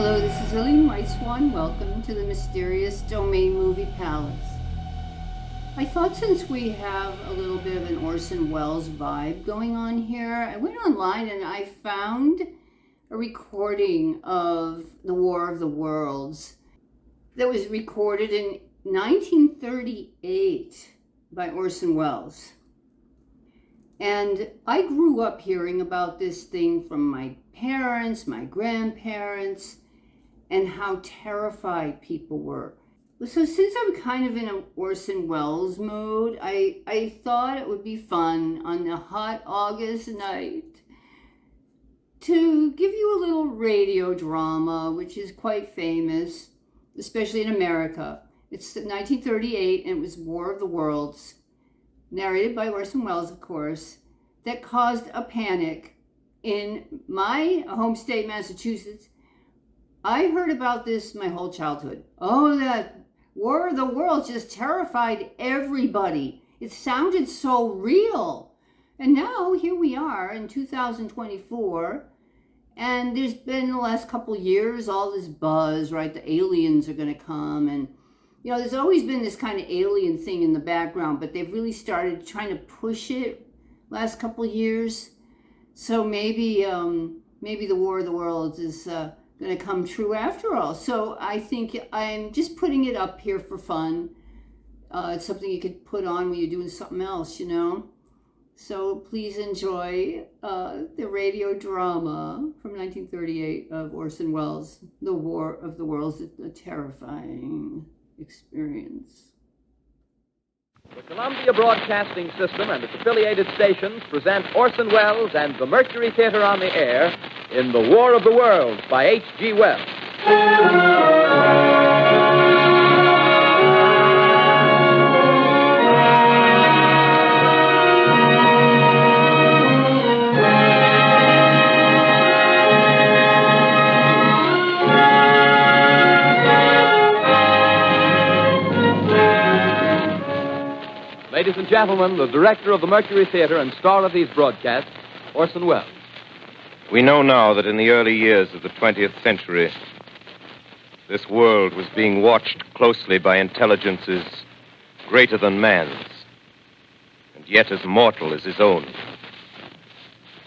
Hello, this is Lillian Whiteswan. Welcome to the Mysterious Domain Movie Palace. I thought since we have a little bit of an Orson Welles vibe going on here, I went online and I found a recording of The War of the Worlds that was recorded in 1938 by Orson Welles. And I grew up hearing about this thing from my parents, my grandparents, and how terrified people were. So since I'm kind of in an Orson Welles mode, I thought it would be fun on a hot August night to give you a little radio drama, which is quite famous, especially in America. It's 1938, and it was War of the Worlds, narrated by Orson Welles, of course, that caused a panic in my home state, Massachusetts. I heard about this my whole childhood. Oh, that War of the Worlds just terrified everybody. It sounded so real. And now here we are in 2024, and there's been the last couple years all this buzz, right? The aliens are going to come, and there's always been this kind of alien thing in the background, but they've really started trying to push it last couple years. So maybe the War of the Worlds is going to come true after all. So I think I'm just putting it up here for fun. It's something you could put on when you're doing something else, So please enjoy the radio drama from 1938 of Orson Welles, The War of the Worlds, a terrifying experience. The Columbia Broadcasting System and its affiliated stations present Orson Welles and the Mercury Theatre on the air in The War of the Worlds by H.G. Wells. Ladies and gentlemen, the director of the Mercury Theatre and star of these broadcasts, Orson Welles. We know now that in the early years of the 20th century, this world was being watched closely by intelligences greater than man's, and yet as mortal as his own.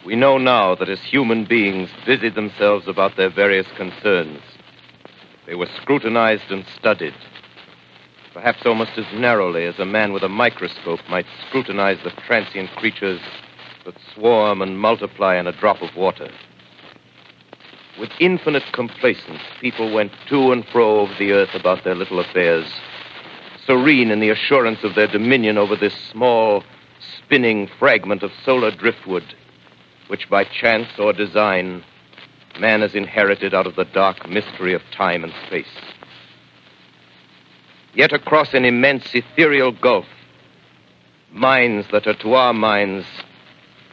We know now that as human beings busied themselves about their various concerns, they were scrutinized and studied, perhaps almost as narrowly as a man with a microscope might scrutinize the transient creatures that swarm and multiply in a drop of water. With infinite complacence, people went to and fro over the earth about their little affairs, serene in the assurance of their dominion over this small, spinning fragment of solar driftwood, which by chance or design, man has inherited out of the dark mystery of time and space. Yet across an immense ethereal gulf, minds that are to our minds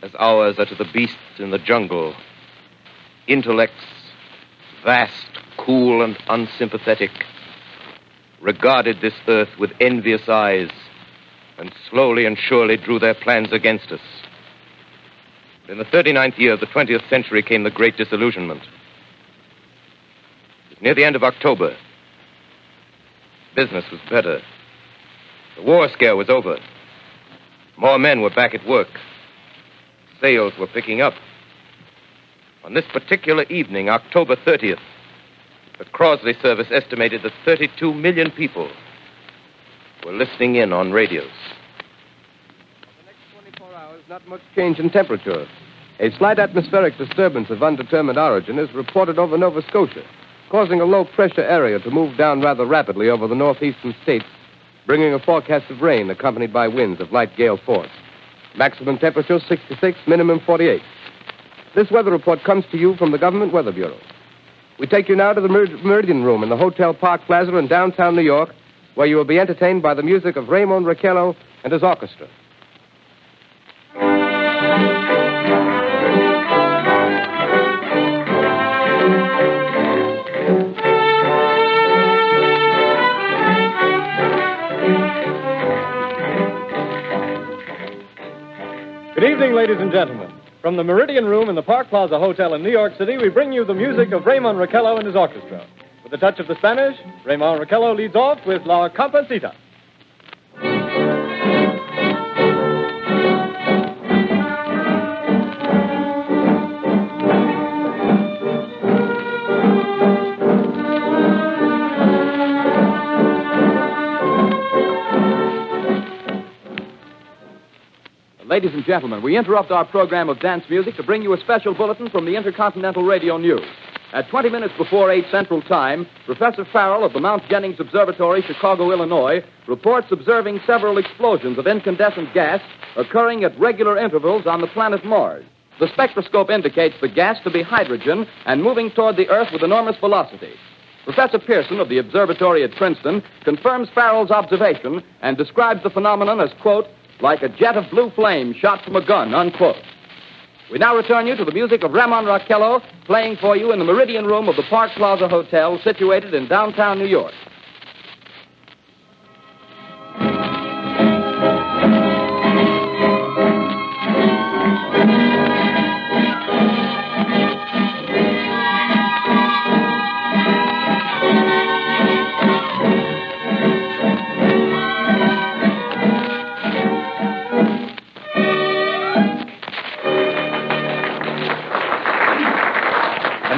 as ours are to the beasts in the jungle, intellects, vast, cool, and unsympathetic, regarded this earth with envious eyes and slowly and surely drew their plans against us. In the 39th year of the 20th century came the Great Disillusionment. It was near the end of October. Business was better. The war scare was over. More men were back at work. Sales were picking up. On this particular evening, October 30th, the Crosley service estimated that 32 million people were listening in on radios. For the next 24 hours, not much change in temperature. A slight atmospheric disturbance of undetermined origin is reported over Nova Scotia, causing a low-pressure area to move down rather rapidly over the northeastern states, bringing a forecast of rain accompanied by winds of light gale force. Maximum temperature 66, minimum 48. This weather report comes to you from the Government Weather Bureau. We take you now to the Meridian Room in the Hotel Park Plaza in downtown New York, where you will be entertained by the music of Raymond Raquello and his orchestra. Good evening, ladies and gentlemen. From the Meridian Room in the Park Plaza Hotel in New York City, we bring you the music of Raymond Raquello and his orchestra. With a touch of the Spanish, Raymond Raquello leads off with La Comparsita. Ladies and gentlemen, we interrupt our program of dance music to bring you a special bulletin from the Intercontinental Radio News. At 20 minutes before 8 Central Time, Professor Farrell of the Mount Jennings Observatory, Chicago, Illinois, reports observing several explosions of incandescent gas occurring at regular intervals on the planet Mars. The spectroscope indicates the gas to be hydrogen and moving toward the Earth with enormous velocity. Professor Pearson of the observatory at Princeton confirms Farrell's observation and describes the phenomenon as, quote, like a jet of blue flame shot from a gun, unquote. We now return you to the music of Raymond Raquello, playing for you in the Meridian Room of the Park Plaza Hotel, situated in downtown New York.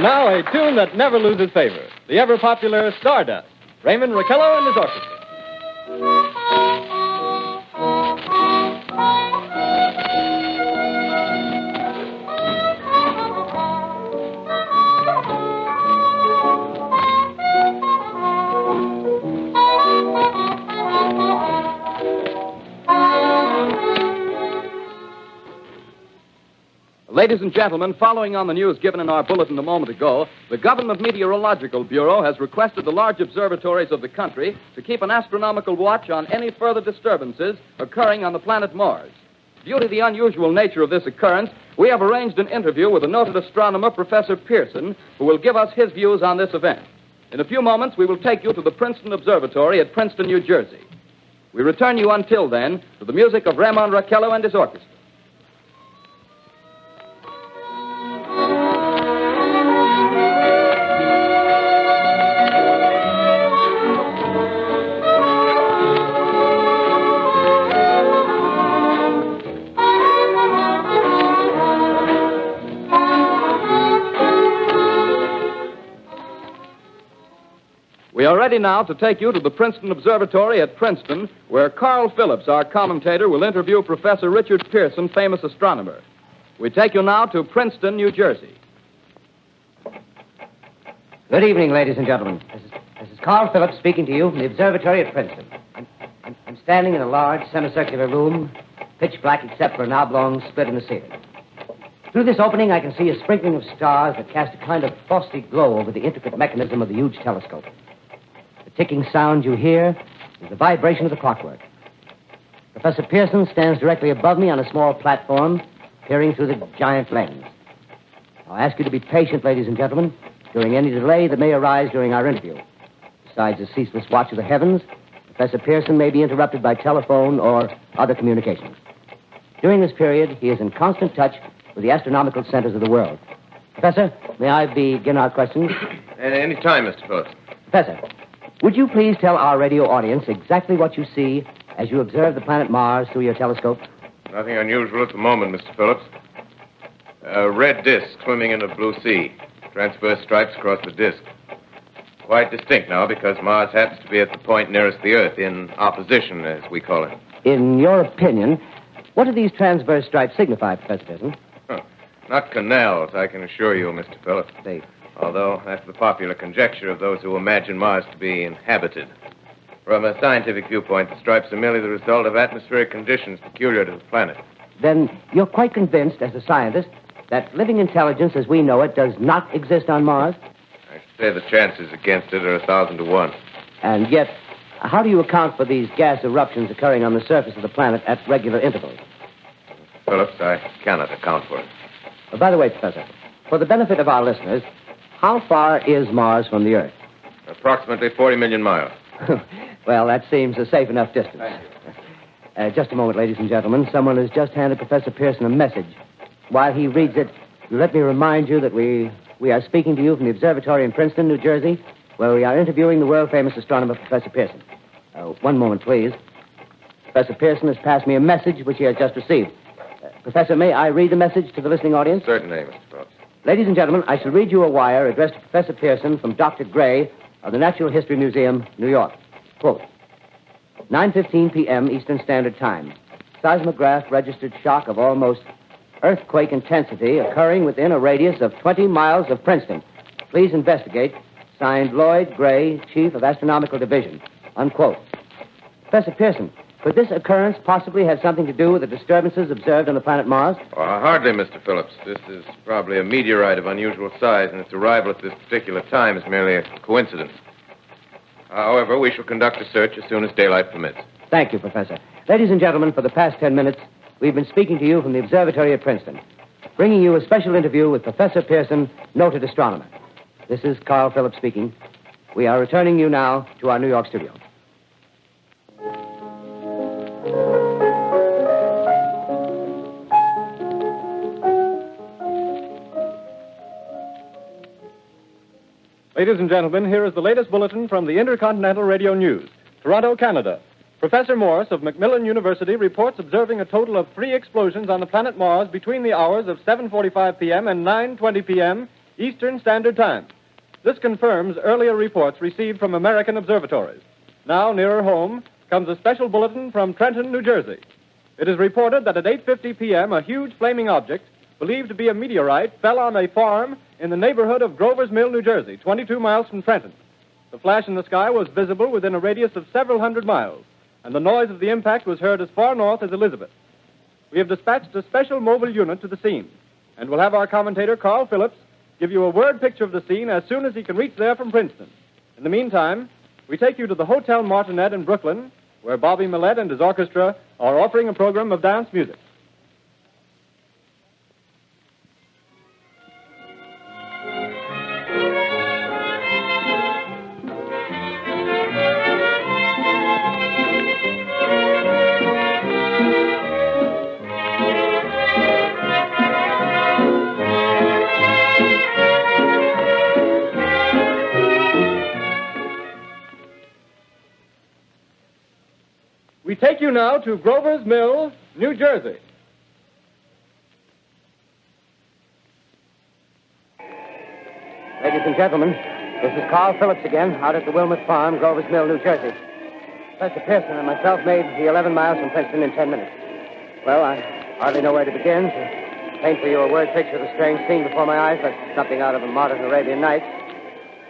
Now, a tune that never loses favor, the ever-popular Stardust, Raymond Raquello and his orchestra. Ladies and gentlemen, following on the news given in our bulletin a moment ago, the Government Meteorological Bureau has requested the large observatories of the country to keep an astronomical watch on any further disturbances occurring on the planet Mars. Due to the unusual nature of this occurrence, we have arranged an interview with the noted astronomer, Professor Pearson, who will give us his views on this event. In a few moments, we will take you to the Princeton Observatory at Princeton, New Jersey. We return you until then to the music of Raymond Raquello and his orchestra. We are ready now to take you to the Princeton Observatory at Princeton, where Carl Phillips, our commentator, will interview Professor Richard Pearson, famous astronomer. We take you now to Princeton, New Jersey. Good evening, ladies and gentlemen. This is Carl Phillips speaking to you from the observatory at Princeton. I'm standing in a large semicircular room, pitch black except for an oblong split in the ceiling. Through this opening, I can see a sprinkling of stars that cast a kind of frosty glow over the intricate mechanism of the huge telescope. The ticking sound you hear is the vibration of the clockwork. Professor Pearson stands directly above me on a small platform, peering through the giant lens. I'll ask you to be patient, ladies and gentlemen, during any delay that may arise during our interview. Besides the ceaseless watch of the heavens, Professor Pearson may be interrupted by telephone or other communications. During this period, he is in constant touch with the astronomical centers of the world. Professor, may I begin our questions? Any time, Mr. Phillips. Professor, would you please tell our radio audience exactly what you see as you observe the planet Mars through your telescope? Nothing unusual at the moment, Mr. Phillips. A red disk swimming in a blue sea. Transverse stripes across the disk. Quite distinct now because Mars happens to be at the point nearest the Earth, in opposition, as we call it. In your opinion, what do these transverse stripes signify, Professor Pearson? Not canals, I can assure you, Mr. Phillips. Although that's the popular conjecture of those who imagine Mars to be inhabited. From a scientific viewpoint, the stripes are merely the result of atmospheric conditions peculiar to the planet. Then you're quite convinced, as a scientist, that living intelligence as we know it does not exist on Mars? I should say the chances against it are 1,000 to 1. And yet, how do you account for these gas eruptions occurring on the surface of the planet at regular intervals? Phillips, I cannot account for it. By the way, Professor, for the benefit of our listeners, how far is Mars from the Earth? Approximately 40 million miles. Well, that seems a safe enough distance. Just a moment, ladies and gentlemen. Someone has just handed Professor Pearson a message. while he reads it, let me remind you that we are speaking to you from the observatory in Princeton, New Jersey, where we are interviewing the world-famous astronomer, Professor Pearson. One moment, please. Professor Pearson has passed me a message which he has just received. Professor, may I read the message to the listening audience? Certainly, Mr. Phillips. Ladies and gentlemen, I shall read you a wire addressed to Professor Pearson from Dr. Gray of the Natural History Museum, New York. Quote, 9:15 p.m. Eastern Standard Time. Seismograph registered shock of almost earthquake intensity occurring within a radius of 20 miles of Princeton. Please investigate. Signed, Lloyd Gray, Chief of Astronomical Division. Unquote. Professor Pearson, could this occurrence possibly have something to do with the disturbances observed on the planet Mars? Hardly, Mr. Phillips. This is probably a meteorite of unusual size, and its arrival at this particular time is merely a coincidence. However, we shall conduct a search as soon as daylight permits. Thank you, Professor. Ladies and gentlemen, for the past 10 minutes, we've been speaking to you from the observatory at Princeton, bringing you a special interview with Professor Pearson, noted astronomer. This is Carl Phillips speaking. We are returning you now to our New York studio. Ladies and gentlemen, here is the latest bulletin from the Intercontinental Radio News. Toronto, Canada. Professor Morse of Macmillan University reports observing a total of 3 explosions on the planet Mars between the hours of 7:45 p.m. and 9:20 p.m. Eastern Standard Time. This confirms earlier reports received from American observatories. Now, nearer home, comes a special bulletin from Trenton, New Jersey. It is reported that at 8:50 p.m., a huge flaming object, believed to be a meteorite, fell on a farm in the neighborhood of Grover's Mill, New Jersey, 22 miles from Trenton. The flash in the sky was visible within a radius of several hundred miles, and the noise of the impact was heard as far north as Elizabeth. We have dispatched a special mobile unit to the scene, and we'll have our commentator, Carl Phillips, give you a word picture of the scene as soon as he can reach there from Princeton. In the meantime, we take you to the Hotel Martinet in Brooklyn, where Bobby Millett and his orchestra are offering a program of dance music. We take you now to Grover's Mill, New Jersey. Ladies and gentlemen, this is Carl Phillips again, out at the Wilmot Farm, Grover's Mill, New Jersey. Professor Pearson and myself made the 11 miles from Princeton in 10 minutes. Well, I hardly know where to begin. To paint for you a word picture of the strange scene before my eyes, like something out of a modern Arabian Nights.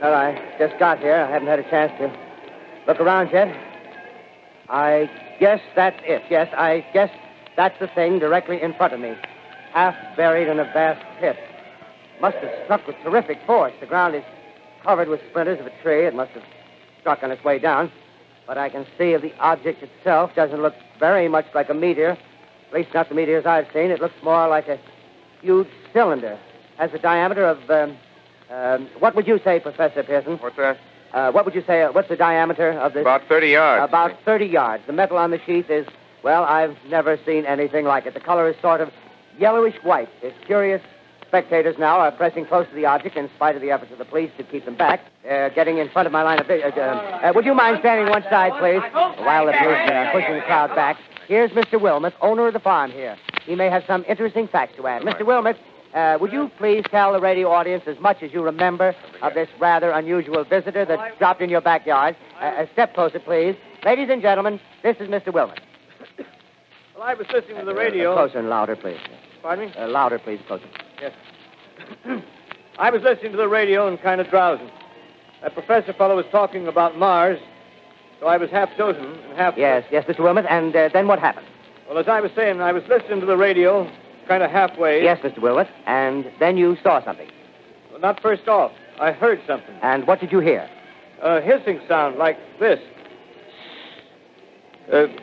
Well, I just got here. I haven't had a chance to look around yet. I guess that's it. Yes, I guess that's the thing directly in front of me. Half buried in a vast pit. Must have struck with terrific force. The ground is covered with splinters of a tree. It must have struck on its way down. But I can see the object itself doesn't look very much like a meteor. At least not the meteors I've seen. It looks more like a huge cylinder. Has a diameter of, what would you say, Professor Pearson? What's that? What would you say, what's the diameter of this? About 30 yards. About 30 yards. The metal on the sheath is, well, I've never seen anything like it. The color is sort of yellowish white. Its curious spectators now are pressing close to the object in spite of the efforts of the police to keep them back. Getting in front of my line of vision. Would you mind standing one side, please? While the police are pushing the crowd back. Here's Mr. Wilmot, owner of the farm here. He may have some interesting facts to add. Mr. Wilmot, would you please tell the radio audience as much as you remember of this rather unusual visitor that dropped in your backyard? A step closer, please. Ladies and gentlemen, this is Mr. Wilmot. Well, I was listening to the radio. Closer and louder, please. Pardon me? Louder, please, closer. Yes. I was listening to the radio and kind of drowsing. That professor fellow was talking about Mars, so I was half dozing and half... Yes, Mr. Wilmot, and then what happened? Well, as I was saying, I was listening to the radio, kind of halfway. Yes, Mr. Wilmot, and then you saw something. Well, not first off. I heard something. And what did you hear? A hissing sound like this.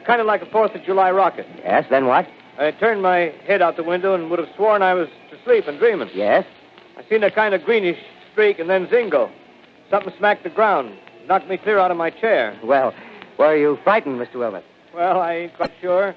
Kind of like a 4th of July rocket. Yes, then what? I turned my head out the window and would have sworn I was asleep and dreaming. Yes? I seen a kind of greenish streak and then zingo. Something smacked the ground, knocked me clear out of my chair. Well, were you frightened, Mr. Wilmot? Well, I ain't quite sure.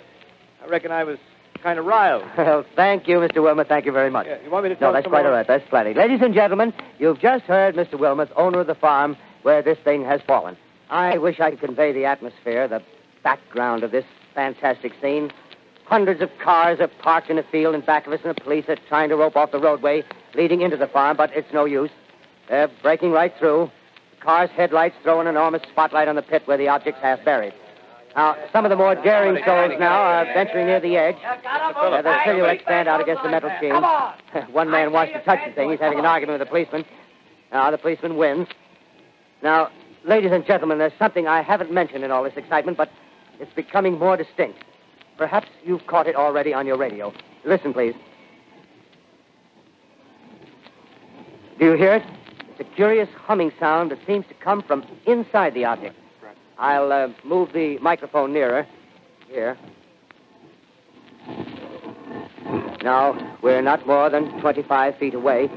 I reckon I was kind of riled. Well, thank you, Mr. Wilmot. Thank you very much. Yeah, you want me to No, tell that's some quite more? all right. That's plenty. Ladies and gentlemen, you've just heard Mr. Wilmot, owner of the farm where this thing has fallen. I wish I could convey the atmosphere, the background of this fantastic scene. Hundreds of cars are parked in a field in back of us, and the police are trying to rope off the roadway leading into the farm, but it's no use. They're breaking right through. The car's headlights throw an enormous spotlight on the pit where the object's half buried. Now, some of the more daring souls now are venturing near the edge. Their silhouettes stand out against the metal chains. One man wants to touch the thing. He's having an argument with the policeman. The policeman wins. Now, ladies and gentlemen, there's something I haven't mentioned in all this excitement, but it's becoming more distinct. Perhaps you've caught it already on your radio. Listen, please. Do you hear it? It's a curious humming sound that seems to come from inside the object. I'll move the microphone nearer. Here. Now, we're not more than 25 feet away.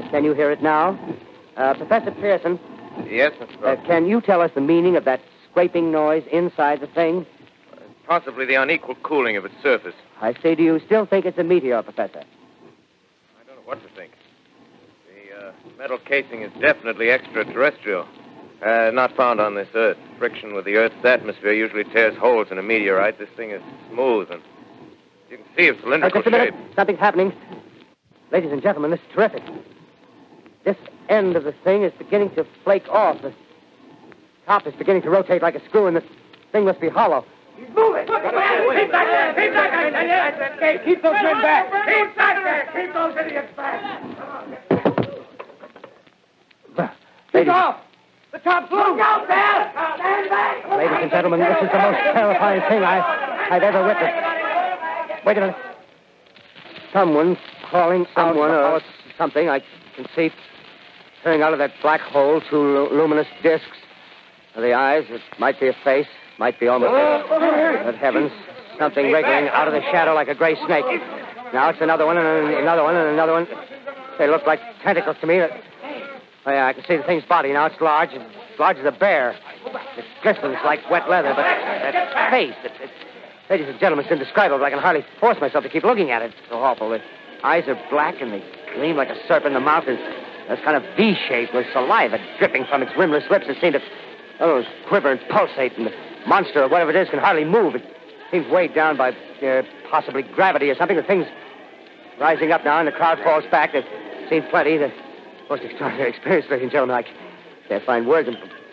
Can you hear it now? Professor Pearson. Yes, Mr. Brooks. Can you tell us the meaning of that scraping noise inside the thing? Possibly the unequal cooling of its surface. I say, do you still think it's a meteor, Professor? I don't know what to think. The metal casing is definitely extraterrestrial. Not found on this Earth. Friction with the Earth's atmosphere usually tears holes in a meteorite. This thing is smooth, and you can see its cylindrical Just a minute. shape. Something's happening. Ladies and gentlemen, this is terrific. This end of the thing is beginning to flake off. The top is beginning to rotate like a screw, and the thing must be hollow. Move it! Keep back there! Keep back there! Keep those men back! Keep back there! Keep those idiots back! Ladies, off! The top's loose! Look out there! Stand back! ladies and gentlemen, this is the most terrifying thing I've ever witnessed. Wait a minute. Someone's calling someone or something. I can see turning out of that black hole two luminous discs. The eyes, it might be a face, might be almost... Good heavens, something wriggling out of the shadow like a gray snake. Now it's another one, and another one, and another one. They look like tentacles to me. Oh, yeah, I can see the thing's body. Now it's large as a bear. It glistens like wet leather, but that face, ladies and gentlemen, it's indescribable. I can hardly force myself to keep looking at it. It's so awful. The eyes are black, and they gleam like a serpent. The mouth is kind of V-shaped with saliva dripping from its rimless lips. It seems to quiver and pulsate, and the monster, or whatever it is, can hardly move. It seems weighed down by possibly gravity or something. The thing's rising up now, and the crowd falls back. They've seen plenty. The most extraordinary experience, ladies and gentlemen. I can't find words.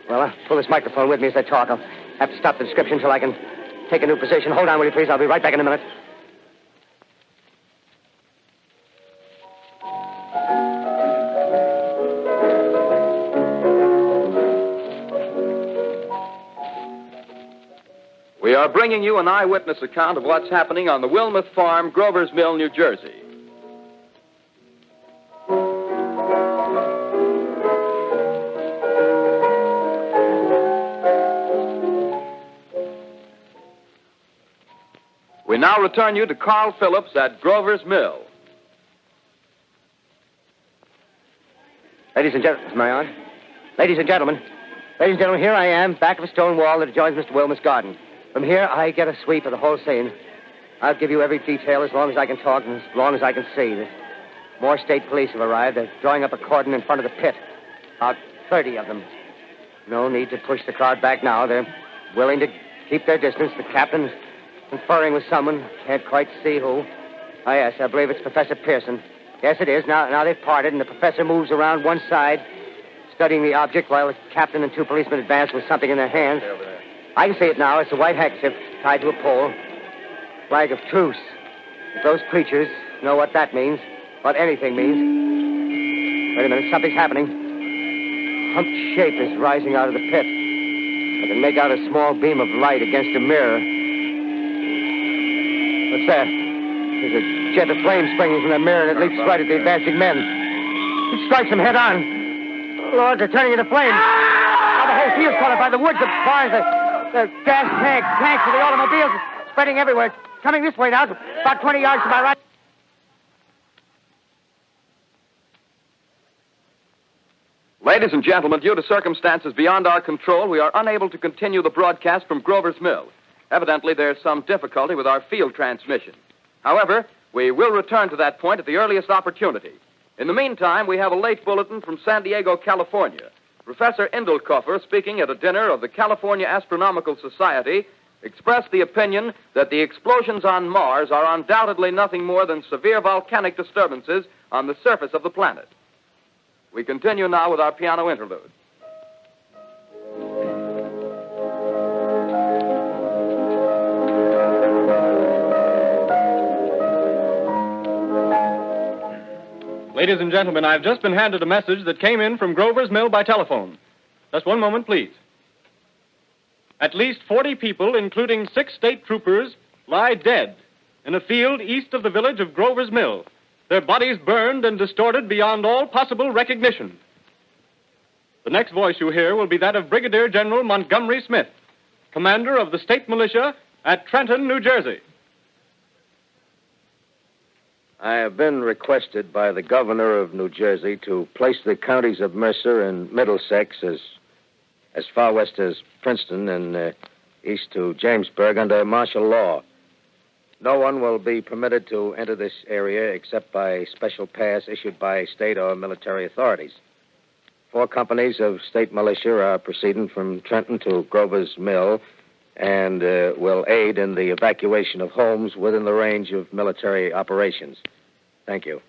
Well, I'll pull this microphone with me as I talk. I'll have to stop the description until I can take a new position. Hold on, will you, please? I'll be right back in a minute. We are bringing you an eyewitness account of what's happening on the Wilmouth Farm, Grover's Mill, New Jersey. We now return you to Carl Phillips at Grover's Mill. Ladies and gentlemen, am I on? Ladies and gentlemen, here I am, back of a stone wall that adjoins Mr. Wilmot's garden. From here, I get a sweep of the whole scene. I'll give you every detail as long as I can talk and as long as I can see. There's more state police have arrived. They're drawing up a cordon in front of the pit. About 30 of them. No need to push the crowd back now. They're willing to keep their distance. The captain's conferring with someone. Can't quite see who. Oh, yes, I believe it's Professor Pearson. Yes, it is. Now they've parted, and the professor moves around one side, studying the object, while the captain and two policemen advance with something in their hands. I can see it now. It's a white handkerchief tied to a pole. Flag of truce. If those creatures know what that means, what anything means. Wait a minute, something's happening. Humped shape is rising out of the pit. I can make out a small beam of light against a mirror. What's that? There's a jet of flame springing from the mirror, and it leaps right at the advancing men. It strikes them head on. Lord, they're turning into flames. Now the whole field's caught up by the woods, the barns, the gas tanks of the automobiles, spreading everywhere. It's coming this way now, about 20 yards to my right. Ladies and gentlemen, due to circumstances beyond our control, we are unable to continue the broadcast from Grover's Mill. Evidently, there's some difficulty with our field transmission. However, we will return to that point at the earliest opportunity. In the meantime, we have a late bulletin from San Diego, California. Professor Indelkoffer, speaking at a dinner of the California Astronomical Society, expressed the opinion that the explosions on Mars are undoubtedly nothing more than severe volcanic disturbances on the surface of the planet. We continue now with our piano interlude. Ladies and gentlemen, I've just been handed a message that came in from Grover's Mill by telephone. Just one moment, please. At least 40 people, including 6 state troopers, lie dead in a field east of the village of Grover's Mill, their bodies burned and distorted beyond all possible recognition. The next voice you hear will be that of Brigadier General Montgomery Smith, commander of the state militia at Trenton, New Jersey. I have been requested by the governor of New Jersey to place the counties of Mercer and Middlesex as far west as Princeton and east to Jamesburg under martial law. No one will be permitted to enter this area except by special pass issued by state or military authorities. 4 companies of state militia are proceeding from Trenton to Grover's Mill and will aid in the evacuation of homes within the range of military operations. Thank you.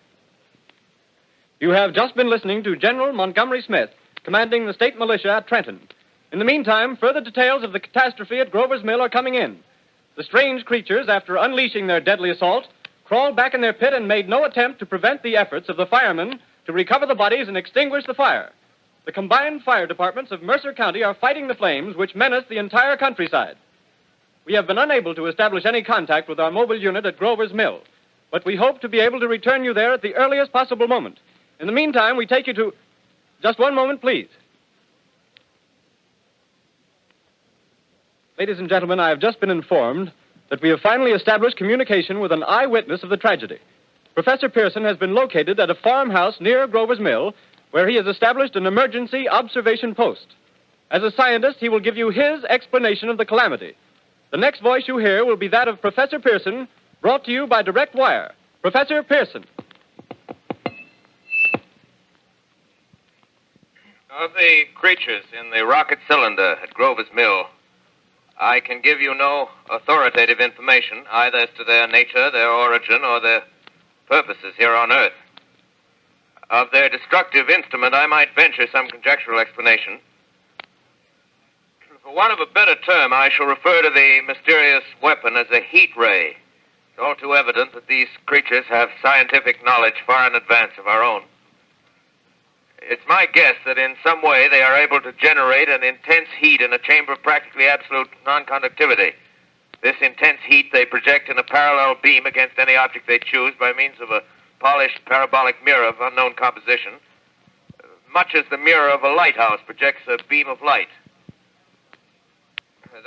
You have just been listening to General Montgomery Smith, commanding the state militia at Trenton. In the meantime, further details of the catastrophe at Grover's Mill are coming in. The strange creatures, after unleashing their deadly assault, crawled back in their pit and made no attempt to prevent the efforts of the firemen to recover the bodies and extinguish the fire. The combined fire departments of Mercer County are fighting the flames which menace the entire countryside. We have been unable to establish any contact with our mobile unit at Grover's Mill, but we hope to be able to return you there at the earliest possible moment. In the meantime, we take you to... Just one moment, please. Ladies and gentlemen, I have just been informed that we have finally established communication with an eyewitness of the tragedy. Professor Pearson has been located at a farmhouse near Grover's Mill, where he has established an emergency observation post. As a scientist, he will give you his explanation of the calamity. The next voice you hear will be that of Professor Pearson, brought to you by direct wire. Professor Pearson. Of the creatures in the rocket cylinder at Grover's Mill, I can give you no authoritative information, either as to their nature, their origin, or their purposes here on Earth. Of their destructive instrument, I might venture some conjectural explanation. For want of a better term, I shall refer to the mysterious weapon as a heat ray. It's all too evident that these creatures have scientific knowledge far in advance of our own. It's my guess that in some way they are able to generate an intense heat in a chamber of practically absolute non-conductivity. This intense heat they project in a parallel beam against any object they choose by means of a polished parabolic mirror of unknown composition, much as the mirror of a lighthouse projects a beam of light.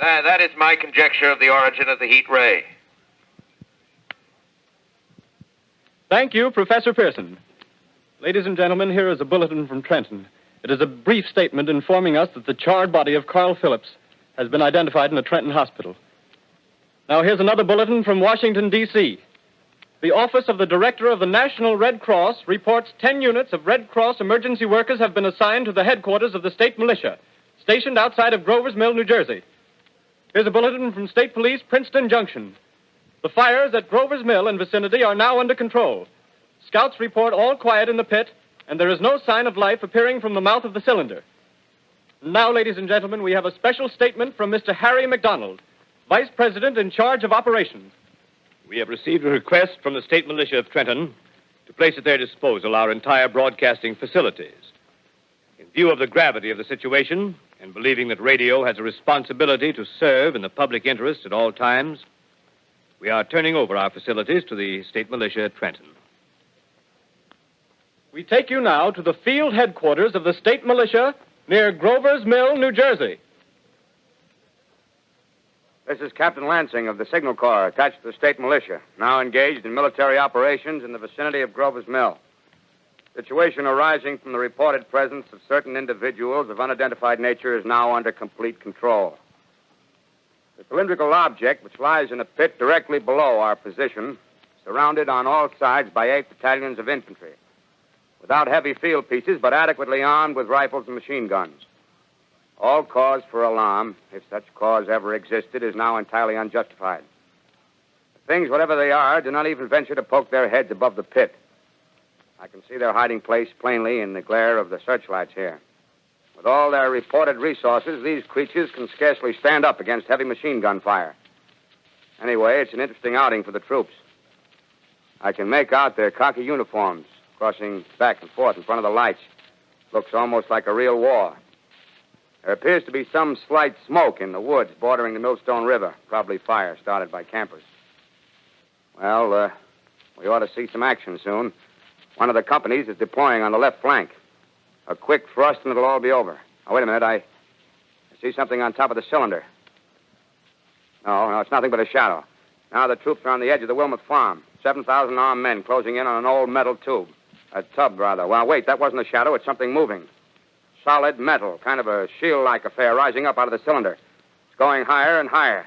That is my conjecture of the origin of the heat ray. Thank you, Professor Pearson. Ladies and gentlemen, here is a bulletin from Trenton. It is a brief statement informing us that the charred body of Carl Phillips has been identified in a Trenton hospital. Now, here's another bulletin from Washington, D.C. The Office of the Director of the National Red Cross reports 10 units of Red Cross emergency workers have been assigned to the headquarters of the state militia, stationed outside of Grover's Mill, New Jersey. Here's a bulletin from State Police, Princeton Junction. The fires at Grover's Mill and vicinity are now under control. Scouts report all quiet in the pit, and there is no sign of life appearing from the mouth of the cylinder. Now, ladies and gentlemen, we have a special statement from Mr. Harry McDonald, Vice President in charge of operations. We have received a request from the state militia of Trenton to place at their disposal our entire broadcasting facilities. In view of the gravity of the situation, and believing that radio has a responsibility to serve in the public interest at all times, we are turning over our facilities to the state militia at Trenton. We take you now to the field headquarters of the state militia near Grover's Mill, New Jersey. This is Captain Lansing of the Signal Corps, attached to the state militia, now engaged in military operations in the vicinity of Grover's Mill. Situation arising from the reported presence of certain individuals of unidentified nature is now under complete control. The cylindrical object, which lies in a pit directly below our position, surrounded on all sides by 8 battalions of infantry, without heavy field pieces, but adequately armed with rifles and machine guns. All cause for alarm, if such cause ever existed, is now entirely unjustified. Things, whatever they are, do not even venture to poke their heads above the pit. I can see their hiding place plainly in the glare of the searchlights here. With all their reported resources, these creatures can scarcely stand up against heavy machine gun fire. Anyway, it's an interesting outing for the troops. I can make out their khaki uniforms crossing back and forth in front of the lights. Looks almost like a real war. There appears to be some slight smoke in the woods bordering the Millstone River, probably fire started by campers. Well, we ought to see some action soon. One of the companies is deploying on the left flank. A quick thrust and it'll all be over. Now, wait a minute. I see something on top of the cylinder. No, it's nothing but a shadow. Now the troops are on the edge of the Wilmot farm. 7,000 armed men closing in on an old metal tube. A tub, rather. Well, wait, that wasn't a shadow. It's something moving. Solid metal, kind of a shield-like affair rising up out of the cylinder. It's going higher and higher.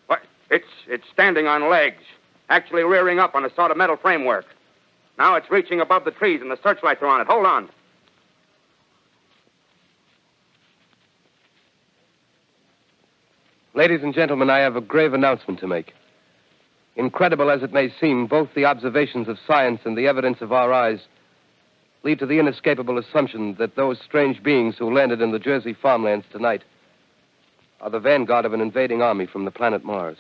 What? It's standing on legs, actually rearing up on a sort of metal framework. Now it's reaching above the trees and the searchlights are on it. Hold on. Ladies and gentlemen, I have a grave announcement to make. Incredible as it may seem, both the observations of science and the evidence of our eyes lead to the inescapable assumption that those strange beings who landed in the Jersey farmlands tonight are the vanguard of an invading army from the planet Mars.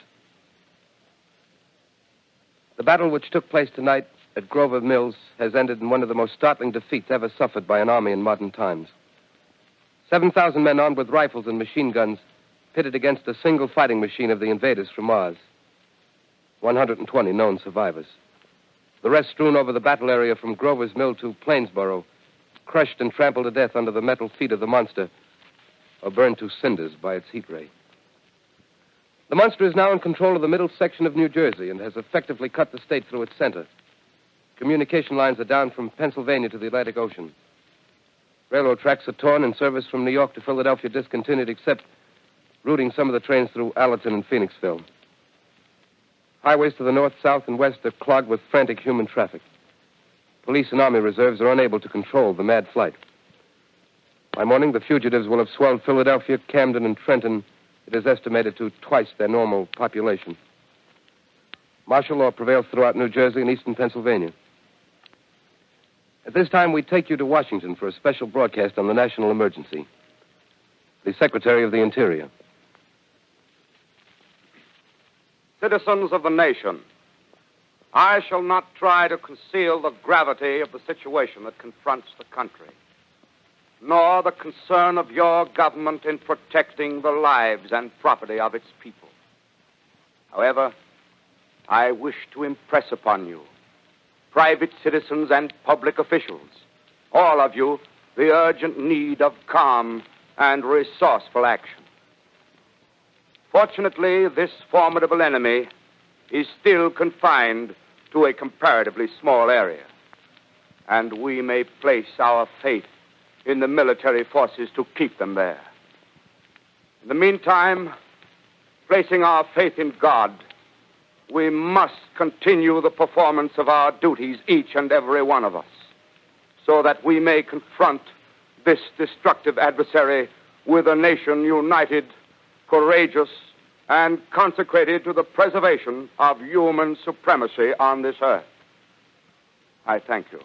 The battle which took place tonight at Grover Mills has ended in one of the most startling defeats ever suffered by an army in modern times. 7,000 men armed with rifles and machine guns pitted against a single fighting machine of the invaders from Mars. 120 known survivors. The rest strewn over the battle area from Grover's Mill to Plainsboro, crushed and trampled to death under the metal feet of the monster, or burned to cinders by its heat ray. The monster is now in control of the middle section of New Jersey and has effectively cut the state through its center. Communication lines are down from Pennsylvania to the Atlantic Ocean. Railroad tracks are torn and service from New York to Philadelphia discontinued, except routing some of the trains through Allerton and Phoenixville. Highways to the north, south, and west are clogged with frantic human traffic. Police and army reserves are unable to control the mad flight. By morning, the fugitives will have swelled Philadelphia, Camden, and Trenton, it is estimated, to twice their normal population. Martial law prevails throughout New Jersey and eastern Pennsylvania. At this time, we take you to Washington for a special broadcast on the national emergency. The Secretary of the Interior. Citizens of the nation, I shall not try to conceal the gravity of the situation that confronts the country, nor the concern of your government in protecting the lives and property of its people. However, I wish to impress upon you, private citizens and public officials, all of you, the urgent need of calm and resourceful action. Fortunately, this formidable enemy is still confined to a comparatively small area, and we may place our faith in the military forces to keep them there. In the meantime, placing our faith in God, we must continue the performance of our duties, each and every one of us, so that we may confront this destructive adversary with a nation united, courageous, and consecrated to the preservation of human supremacy on this earth. I thank you.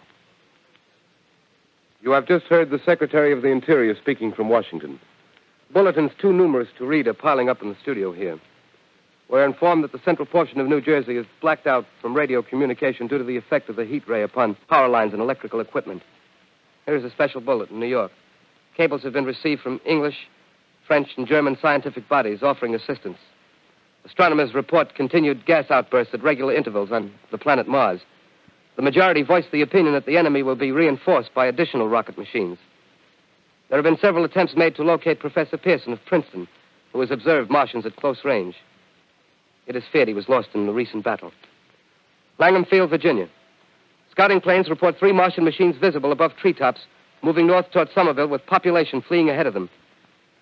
You have just heard the Secretary of the Interior speaking from Washington. Bulletins too numerous to read are piling up in the studio here. We're informed that the central portion of New Jersey is blacked out from radio communication due to the effect of the heat ray upon power lines and electrical equipment. Here's a special bulletin in New York. Cables have been received from English, French, and German scientific bodies offering assistance. Astronomers report continued gas outbursts at regular intervals on the planet Mars. The majority voiced the opinion that the enemy will be reinforced by additional rocket machines. There have been several attempts made to locate Professor Pearson of Princeton, who has observed Martians at close range. It is feared he was lost in the recent battle. Langham Field, Virginia. Scouting planes report 3 Martian machines visible above treetops, moving north toward Somerville with population fleeing ahead of them.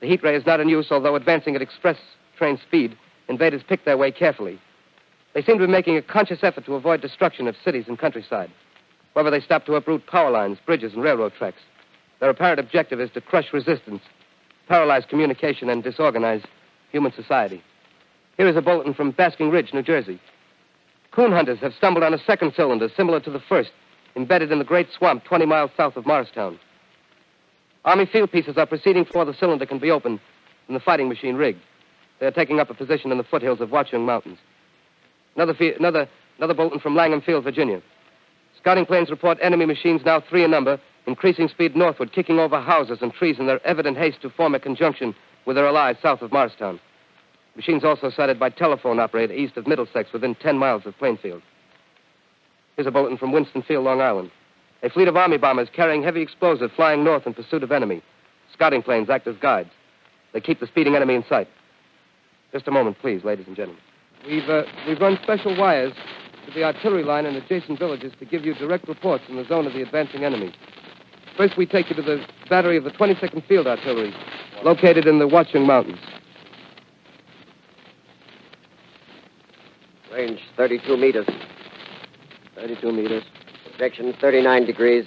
The heat ray is not in use, although advancing at express train speed, invaders pick their way carefully. They seem to be making a conscious effort to avoid destruction of cities and countryside. However, they stop to uproot power lines, bridges, and railroad tracks. Their apparent objective is to crush resistance, paralyze communication, and disorganize human society. Here is a bulletin from Basking Ridge, New Jersey. Coon hunters have stumbled on a second cylinder similar to the first, embedded in the great swamp 20 miles south of Morristown. Army field pieces are proceeding before the cylinder can be opened and the fighting machine rigged. They are taking up a position in the foothills of Watchung Mountains. Another bulletin from Langham Field, Virginia. Scouting planes report enemy machines now 3 in number, increasing speed northward, kicking over houses and trees in their evident haste to form a conjunction with their allies south of Morristown. Machines also sighted by telephone operator east of Middlesex within 10 miles of Plainfield. Here's a bulletin from Winston Field, Long Island. A fleet of Army bombers carrying heavy explosive flying north in pursuit of enemy. Scouting planes act as guides. They keep the speeding enemy in sight. Just a moment, please, ladies and gentlemen. We've run special wires to the artillery line in adjacent villages to give you direct reports in the zone of the advancing enemy. First, we take you to the battery of the 22nd Field Artillery, located in the Watchung Mountains. Range 32 meters. 32 meters. Projection 39 degrees.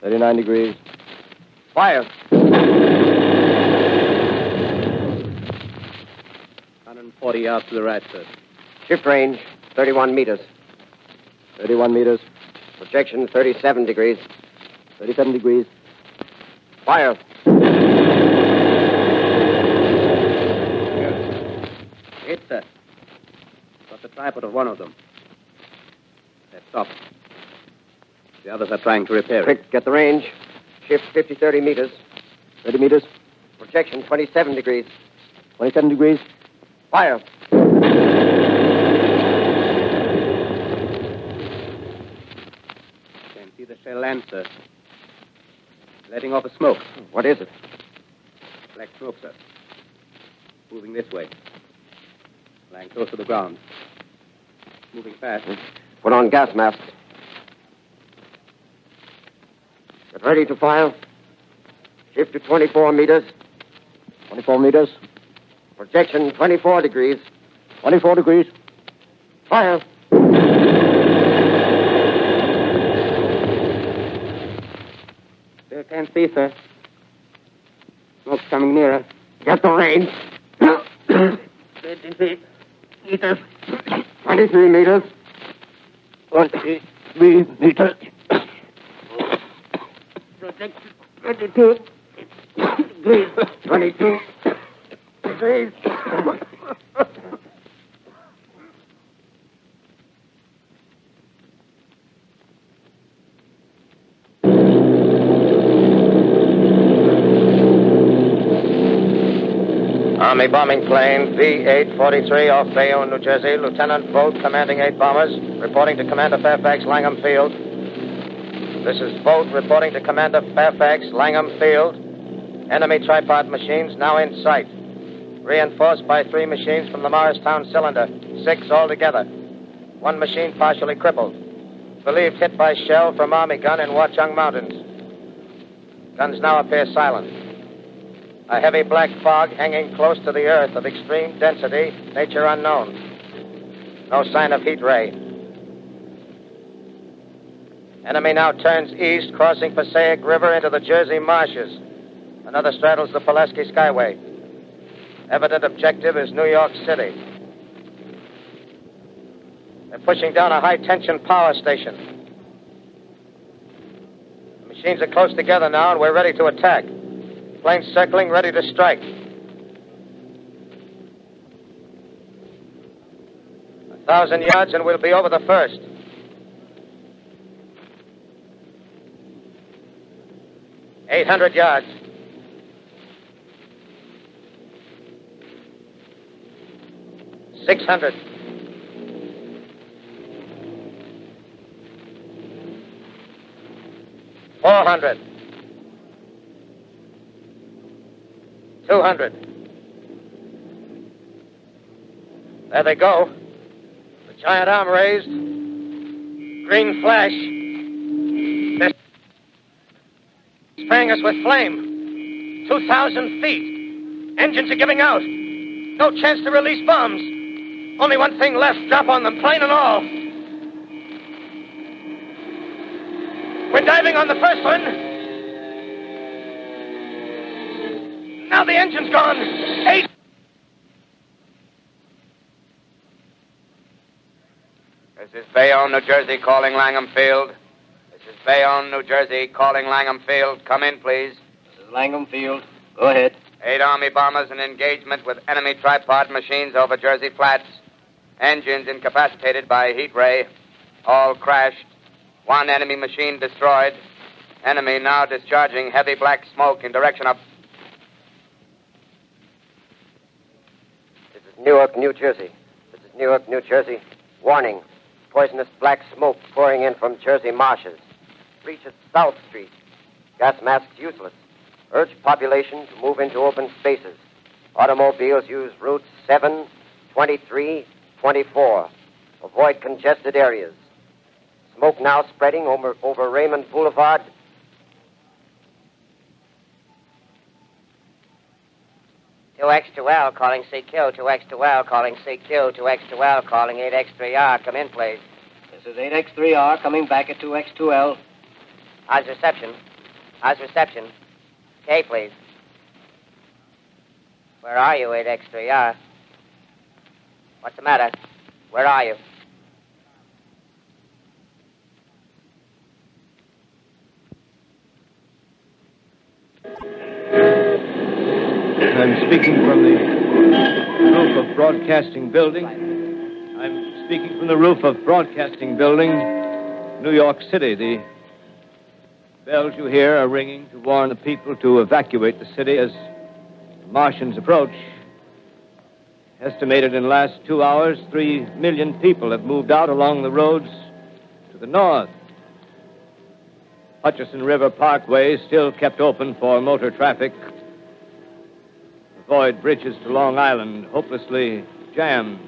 39 degrees. Fire. 140 yards to the right, sir. Shift range 31 meters. 31 meters. Projection 37 degrees. 37 degrees. Fire. Hit, sir. Got the tripod of one of them. They're stopped. The others are trying to repair it. Quick, get the range. Shift 30 meters. 30 meters. Projection 27 degrees. 27 degrees. Fire. Can see the shell land, sir. Letting off a smoke. What is it? Black smoke, sir. Moving this way. Lying close to the ground. Moving fast. Put on gas masks. Get ready to fire. Shift to 24 meters. 24 meters. Projection 24 degrees. 24 degrees. Fire. Still can't see, sir. Smoke's coming nearer. Get the range. 23 meters. 23 meters. 23 meters. Projection 22 degrees. 22 degrees. Army bombing plane V-843 off Bayonne, New Jersey. Lieutenant Vogt, commanding 8 bombers, reporting to Commander Fairfax, Langham Field. This is Vogt reporting to Commander Fairfax, Langham Field. Enemy tripod machines now in sight. Reinforced by 3 machines from the Morristown cylinder. 6 altogether. 1 machine partially crippled. Believed hit by shell from Army gun in Watchung Mountains. Guns now appear silent. A heavy black fog hanging close to the earth of extreme density, nature unknown. No sign of heat ray. Enemy now turns east, crossing Passaic River into the Jersey marshes. Another straddles the Pulaski Skyway. Evident objective is New York City. They're pushing down a high-tension power station. The machines are close together now, and we're ready to attack. Planes circling, ready to strike. 1,000 yards, and we'll be over the first. $800 yards. $600. $400. $200. There they go. The giant arm raised. Green flash. They're spraying us with flame. 2,000 feet. Engines are giving out. No chance to release bombs. Only one thing left. Drop on them, plane and all. We're diving on the first one. Now the engine's gone. 8. This is Bayonne, New Jersey, calling Langham Field. This is Bayonne, New Jersey, calling Langham Field. Come in, please. This is Langham Field. Go ahead. 8 Army bombers in engagement with enemy tripod machines over Jersey Flats. Engines incapacitated by heat ray. All crashed. 1 enemy machine destroyed. Enemy now discharging heavy black smoke in direction of... This is Newark, New Jersey. This is Newark, New Jersey. Warning. Poisonous black smoke pouring in from Jersey marshes. Reach at South Street. Gas masks useless. Urge population to move into open spaces. Automobiles use routes 7, 23, 24. Avoid congested areas. Smoke now spreading over Raymond Boulevard. Two X2L calling CQ. 2X2L calling CQ. 2X2L calling 8X3R. Come in, please. This is 8X3R coming back at 2X2L. How's reception? How's reception? K, please. Where are you, 8X3R? What's the matter? Where are you? I'm speaking from the roof of Broadcasting Building. I'm speaking from the roof of Broadcasting Building, New York City. The bells you hear are ringing to warn the people to evacuate the city as the Martians approach. Estimated in the last 2 hours, 3 million people have moved out along the roads to the north. Hutchison River Parkway is still kept open for motor traffic. Avoid bridges to Long Island, hopelessly jammed.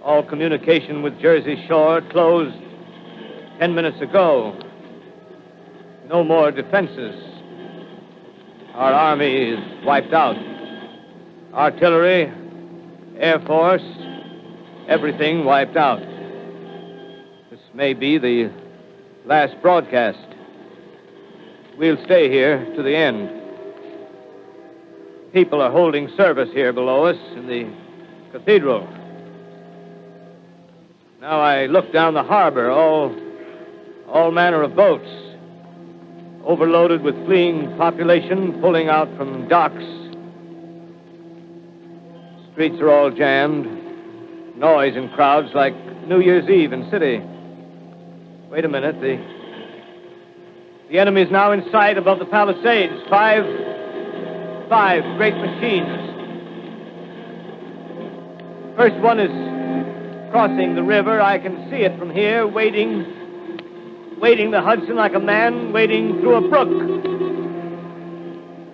All communication with Jersey Shore closed 10 minutes ago. No more defenses. Our army is wiped out. Artillery, Air Force, everything wiped out. This may be the last broadcast. We'll stay here to the end. People are holding service here below us in the cathedral. Now I look down the harbor, all manner of boats, overloaded with fleeing population pulling out from docks. Streets are all jammed. Noise in crowds like New Year's Eve in city. Wait a minute. The enemy is now in sight above the Palisades. Five great machines. First one is crossing the river. I can see it from here, wading the Hudson like a man wading through a brook.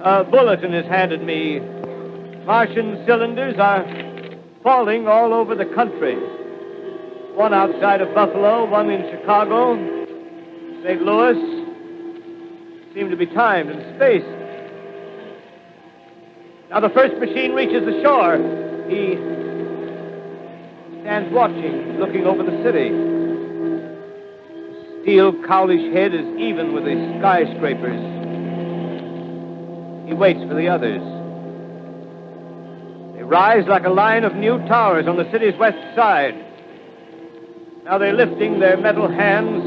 A bulletin is handed me. Martian cylinders are falling all over the country. One outside of Buffalo, one in Chicago, St. Louis. Seem to be timed and spaced. Now the first machine reaches the shore. He stands watching, looking over the city. The steel cowlish head is even with the skyscrapers. He waits for the others. They rise like a line of new towers on the city's west side. Now they're lifting their metal hands.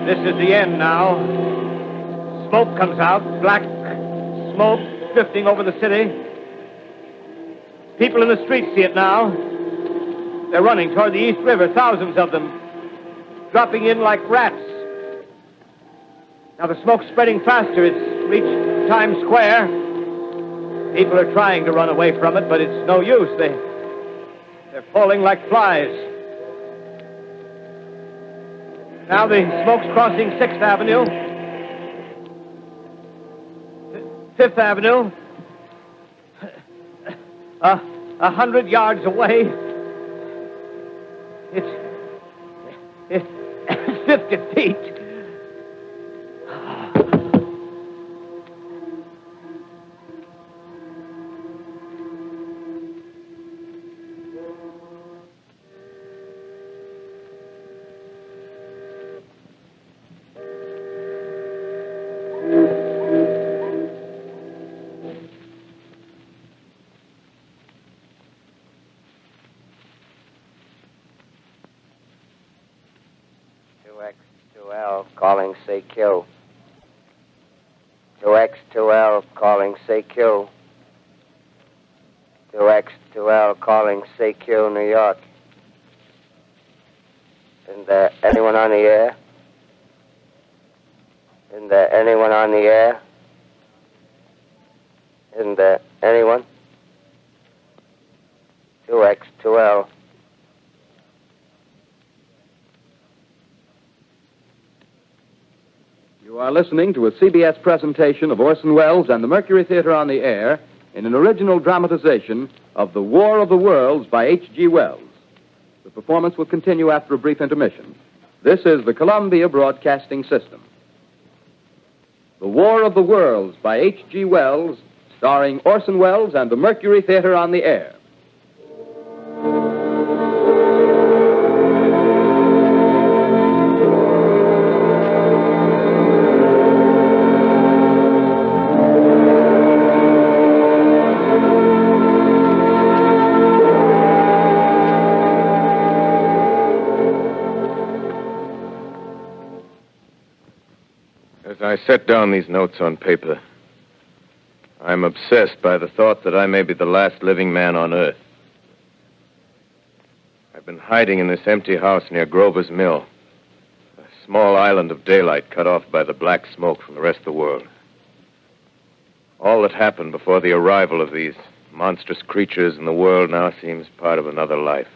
This is the end now. Smoke comes out, black smoke drifting over the city. People in the streets see it now. They're running toward the East River, thousands of them, dropping in like rats. Now the smoke's spreading faster. It's reached Times Square. People are trying to run away from it, but it's no use. They're falling like flies. Now the smoke's crossing 6th Avenue. 5th Avenue, 100 yards away. It's 50 feet. 2X2L calling CQ. 2X2L calling CQ. 2X2L calling CQ, New York. Isn't there anyone on the air? Isn't there anyone on the air? Isn't there anyone? 2X2L. You are listening to a CBS presentation of Orson Welles and the Mercury Theatre on the Air in an original dramatization of The War of the Worlds by H.G. Wells. The performance will continue after a brief intermission. This is the Columbia Broadcasting System. The War of the Worlds by H.G. Wells, starring Orson Welles and the Mercury Theatre on the Air. I set down these notes on paper. I'm obsessed by the thought that I may be the last living man on Earth. I've been hiding in this empty house near Grover's Mill, a small island of daylight cut off by the black smoke from the rest of the world. All that happened before the arrival of these monstrous creatures in the world now seems part of another life.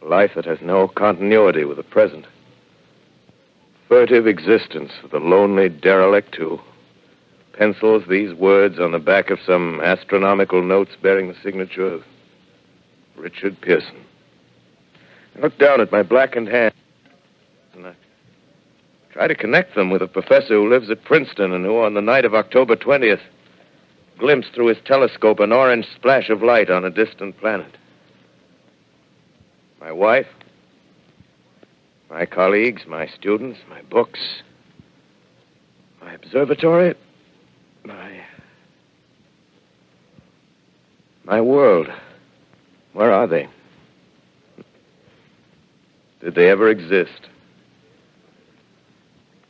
A life that has no continuity with the present. Furtive existence of the lonely derelict who pencils these words on the back of some astronomical notes bearing the signature of Richard Pearson. I look down at my blackened hands and I try to connect them with a professor who lives at Princeton and who, on the night of October 20th, glimpsed through his telescope an orange splash of light on a distant planet. My wife, my colleagues, my students, my books, my observatory, my world. Where are they? Did they ever exist?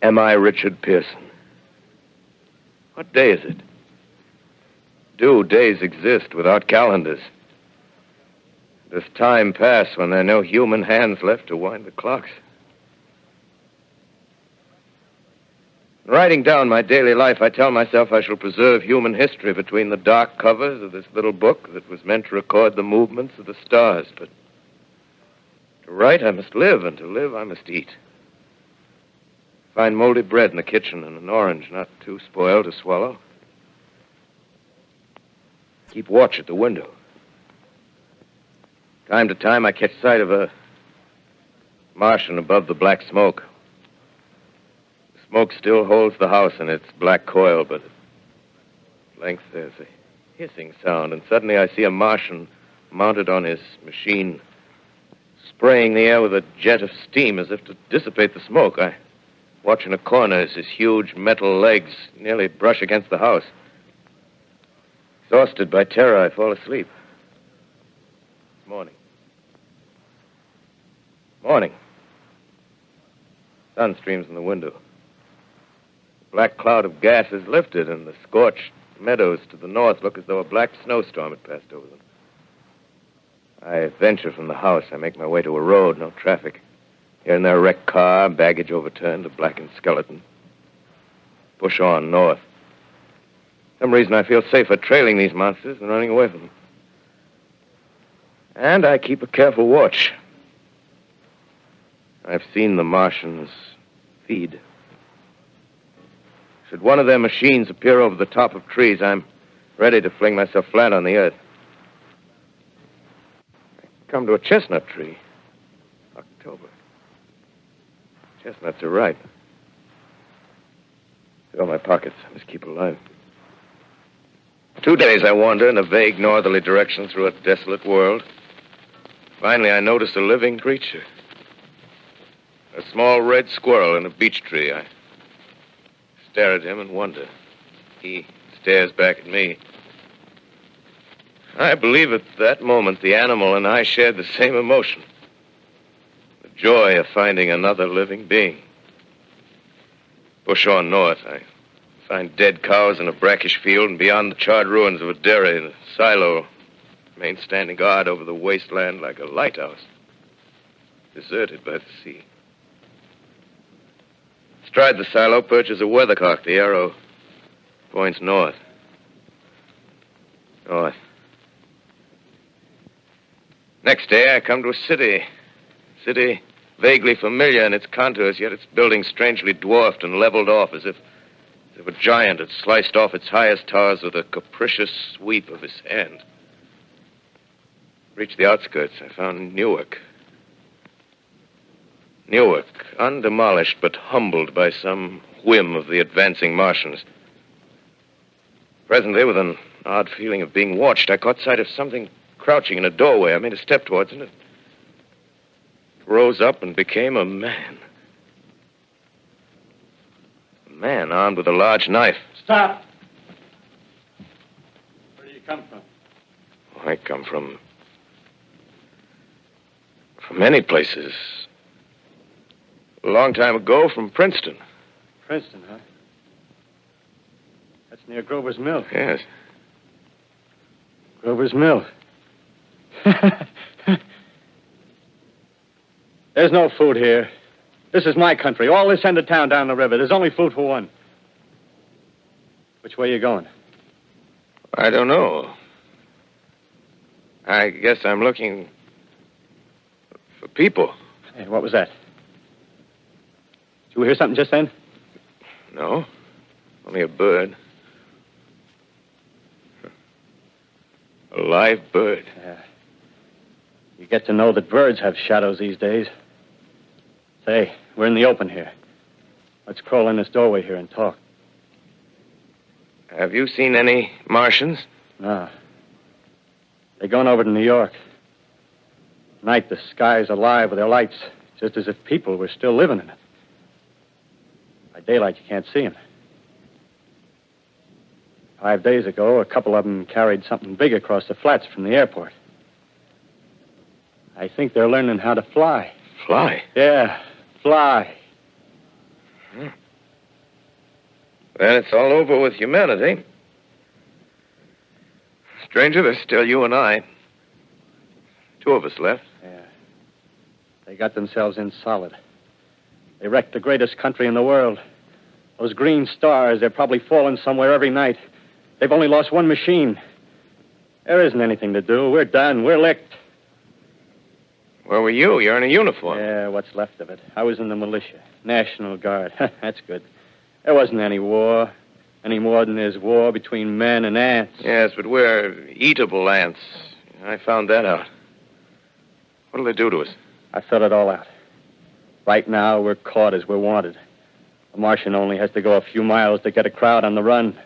Am I Richard Pearson? What day is it? Do days exist without calendars? Does time pass when there are no human hands left to wind the clocks? In writing down my daily life, I tell myself I shall preserve human history between the dark covers of this little book that was meant to record the movements of the stars. But to write, I must live, and to live, I must eat. Find moldy bread in the kitchen and an orange not too spoiled to swallow. Keep watch at the window. Time to time, I catch sight of a Martian above the black smoke. The smoke still holds the house in its black coil, but at length there's a hissing sound, and suddenly I see a Martian mounted on his machine, spraying the air with a jet of steam as if to dissipate the smoke. I watch in a corner as his huge metal legs nearly brush against the house. Exhausted by terror, I fall asleep. It's morning. Morning. Sun streams in the window. The black cloud of gas is lifted, and the scorched meadows to the north look as though a black snowstorm had passed over them. I venture from the house. I make my way to a road, no traffic. Here and there, a wrecked car, baggage overturned, a blackened skeleton. Push on north. For some reason, I feel safer trailing these monsters than running away from them. And I keep a careful watch. I've seen the Martians feed. Should one of their machines appear over the top of trees, I'm ready to fling myself flat on the earth. I come to a chestnut tree. October. Chestnuts are ripe. Fill my pockets. I must keep alive. 2 days I wander in a vague northerly direction through a desolate world. Finally, I notice a living creature. A small red squirrel in a beech tree. I stare at him and wonder. He stares back at me. I believe at that moment the animal and I shared the same emotion. The joy of finding another living being. Push on north, I find dead cows in a brackish field, and beyond the charred ruins of a dairy and a silo, remain standing guard over the wasteland like a lighthouse, deserted by the sea. Astride the silo perches a weathercock. The arrow points north. North. Next day, I come to a city. City vaguely familiar in its contours, yet its buildings strangely dwarfed and leveled off as if a giant had sliced off its highest towers with a capricious sweep of his hand. Reached the outskirts. I found Newark. Newark, undemolished but humbled by some whim of the advancing Martians. Presently, with an odd feeling of being watched, I caught sight of something crouching in a doorway. I made a step towards it, and it rose up and became a man. A man armed with a large knife. Stop! Where do you come from? I come from many places. A long time ago, from Princeton. Princeton, huh? That's near Grover's Mill. Yes. Grover's Mill. There's no food here. This is my country. All this end of town down the river. There's only food for one. Which way are you going? I don't know. I guess I'm looking for people. Hey, what was that? Did you hear something just then? No. Only a bird. A live bird. Yeah. You get to know that birds have shadows these days. Say, we're in the open here. Let's crawl in this doorway here and talk. Have you seen any Martians? No. They're going over to New York. Tonight, the sky's alive with their lights, just as if people were still living in it. By daylight, you can't see them. 5 days ago, a couple of them carried something big across the flats from the airport. I think they're learning how to fly. Fly? Yeah, fly. Hmm. Then it's all over with humanity. Stranger, there's still you and I. 2 of us left. Yeah. They got themselves in solid. They wrecked the greatest country in the world. Those green stars, they're probably falling somewhere every night. They've only lost one machine. There isn't anything to do. We're done. We're licked. Where were you? You're in a uniform. Yeah, what's left of it. I was in the militia. National Guard. That's good. There wasn't any war. Any more than there's war between men and ants. Yes, but we're eatable ants. I found that out. What'll they do to us? I thought it all out. Right now, we're caught as we're wanted. A Martian only has to go a few miles to get a crowd on the run.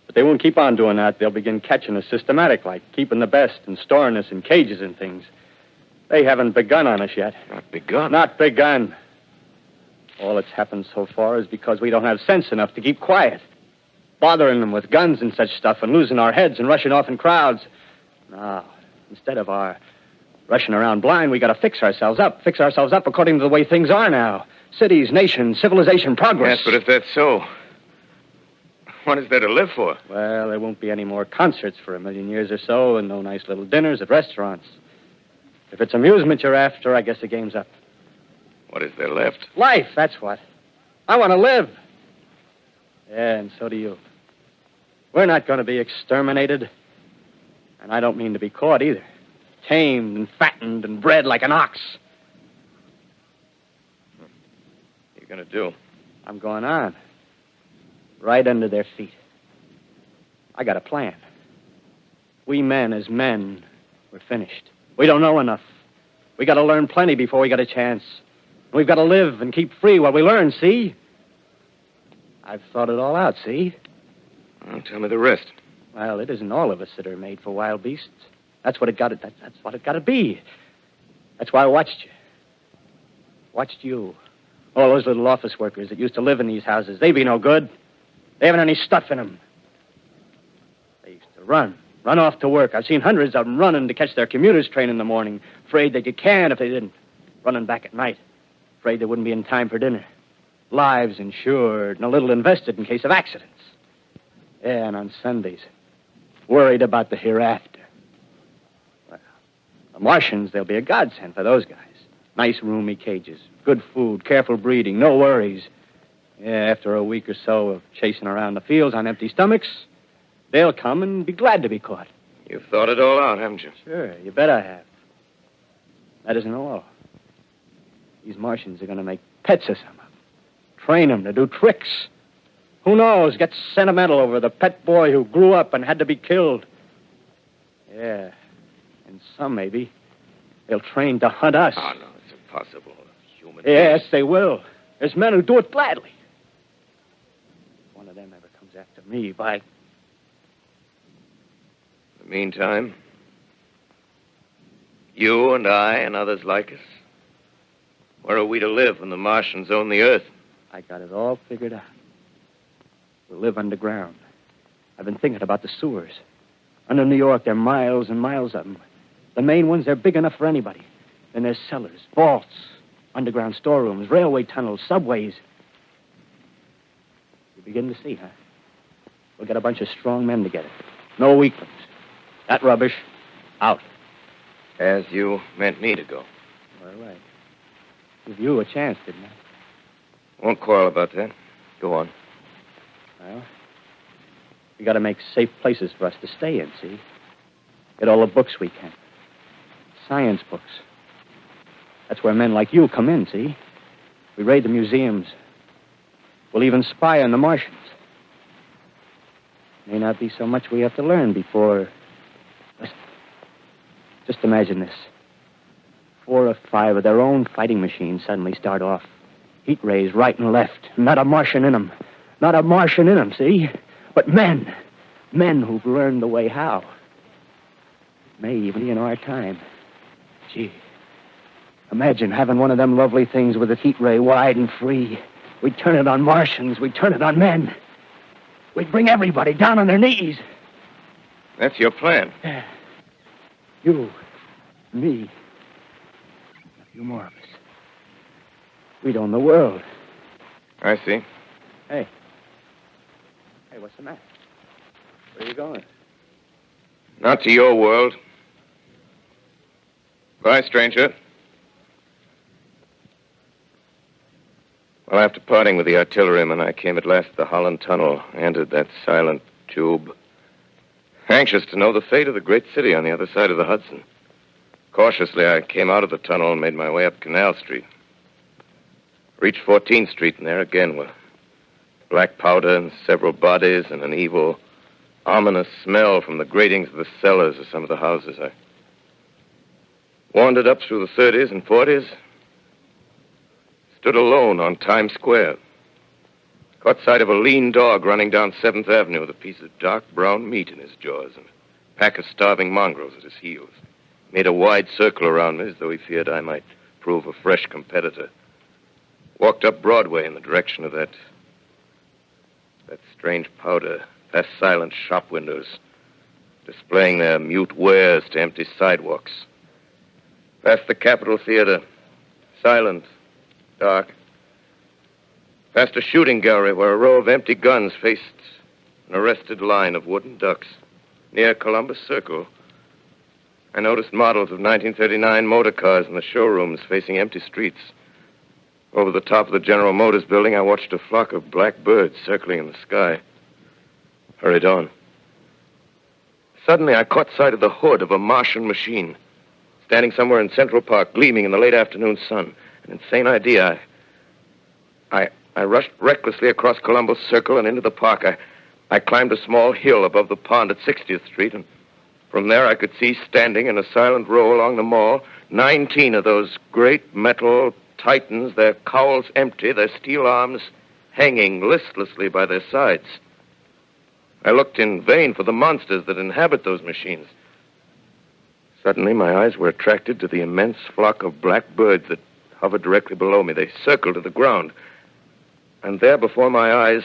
But they won't keep on doing that. They'll begin catching us systematic, like keeping the best and storing us in cages and things. They haven't begun on us yet. Not begun? Not begun. All that's happened so far is because we don't have sense enough to keep quiet. Bothering them with guns and such stuff and losing our heads and rushing off in crowds. No, instead of our rushing around blind, we got to fix ourselves up. Fix ourselves up according to the way things are now. Cities, nations, civilization, progress. Yes, but if that's so, what is there to live for? Well, there won't be any more concerts for 1,000,000 years or so, and no nice little dinners at restaurants. If it's amusement you're after, I guess the game's up. What is there left? Life, that's what. I want to live. Yeah, and so do you. We're not going to be exterminated. And I don't mean to be caught either. Tamed and fattened and bred like an ox. What are you going to do? I'm going on. Right under their feet. I got a plan. We men, as men, we're finished. We don't know enough. We got to learn plenty before we get a chance. We've got to live and keep free while we learn, see? I've thought it all out, see? Well, tell me the rest. Well, it isn't all of us that are made for wild beasts. That's what it got to be. That's why I watched you. Watched you. All those little office workers that used to live in these houses. They be no good. They haven't any stuff in them. They used to run off to work. I've seen hundreds of them running to catch their commuter's train in the morning, afraid they'd get canned if they didn't. running back at night, afraid they wouldn't be in time for dinner. Lives insured and a little invested in case of accidents. Yeah, and on Sundays, worried about the hereafter. Well, the Martians, they'll be a godsend for those guys. Nice, roomy cages, good food, careful breeding, no worries. Yeah, after a week or so of chasing around the fields on empty stomachs, they'll come and be glad to be caught. You've thought it all out, haven't you? Sure, you bet I have. That isn't all. These Martians are going to make pets of some of them. Train them to do tricks. Who knows, get sentimental over the pet boy who grew up and had to be killed. Yeah, and some maybe, they'll train to hunt us. Oh, no, it's impossible. Human Yes, beings. they will. There's men who do it gladly. If one of them ever comes after me, by... In the meantime, you and I and others like us, where are we to live when the Martians own the Earth? I got it all figured out. We'll live underground. I've been thinking about the sewers. Under New York, there are miles and miles of them. The main ones, they're big enough for anybody. Then there's cellars, vaults, underground storerooms, railway tunnels, subways. You begin to see, huh? We'll get a bunch of strong men together. No weaklings. That rubbish, out. As you meant me to go. All right. Give you a chance, didn't I? Won't quarrel about that. Go on. Well, we got to make safe places for us to stay in, see? Get all the books we can. Science books. That's where men like you come in, see? We raid the museums. We'll even spy on the Martians. May not be so much we have to learn before... Listen. Just imagine this. 4 or 5 of their own fighting machines suddenly start off. Heat rays right and left. Not a Martian in them. Not a Martian in them, see? But men. Men who've learned the way how. May even be in our time. Gee. Imagine having one of them lovely things with its heat ray wide and free. We'd turn it on Martians. We'd turn it on men. We'd bring everybody down on their knees. That's your plan. Yeah. You, me, a few more of us. We'd own the world. I see. Hey. Hey, what's the matter? Where are you going? Not to your world. Bye, stranger. Well, after parting with the artilleryman, I came at last to the Holland Tunnel, entered that silent tube, anxious to know the fate of the great city on the other side of the Hudson. Cautiously, I came out of the tunnel and made my way up Canal Street. Reached 14th Street, and there again were black powder and several bodies and an evil, ominous smell from the gratings of the cellars of some of the houses. I wandered up through the 30s and 40s, stood alone on Times Square, caught sight of a lean dog running down 7th Avenue with a piece of dark brown meat in his jaws and a pack of starving mongrels at his heels. Made a wide circle around me as though he feared I might prove a fresh competitor. Walked up Broadway in the direction of that strange powder, past silent shop windows, displaying their mute wares to empty sidewalks. Past the Capitol Theater, silent, dark. Past a shooting gallery where a row of empty guns faced an arrested line of wooden ducks. Near Columbus Circle, I noticed models of 1939 motor cars in the showrooms facing empty streets. Over the top of the General Motors building, I watched a flock of black birds circling in the sky. Hurried on. Suddenly, I caught sight of the hood of a Martian machine, standing somewhere in Central Park, gleaming in the late afternoon sun. An insane idea. I rushed recklessly across Columbus Circle and into the park. I climbed a small hill above the pond at 60th Street, and from there I could see standing in a silent row along the mall 19 of those great metal titans, their cowls empty, their steel arms hanging listlessly by their sides. I looked in vain for the monsters that inhabit those machines. Suddenly, my eyes were attracted to the immense flock of black birds that hovered directly below me. They circled to the ground. And there before my eyes,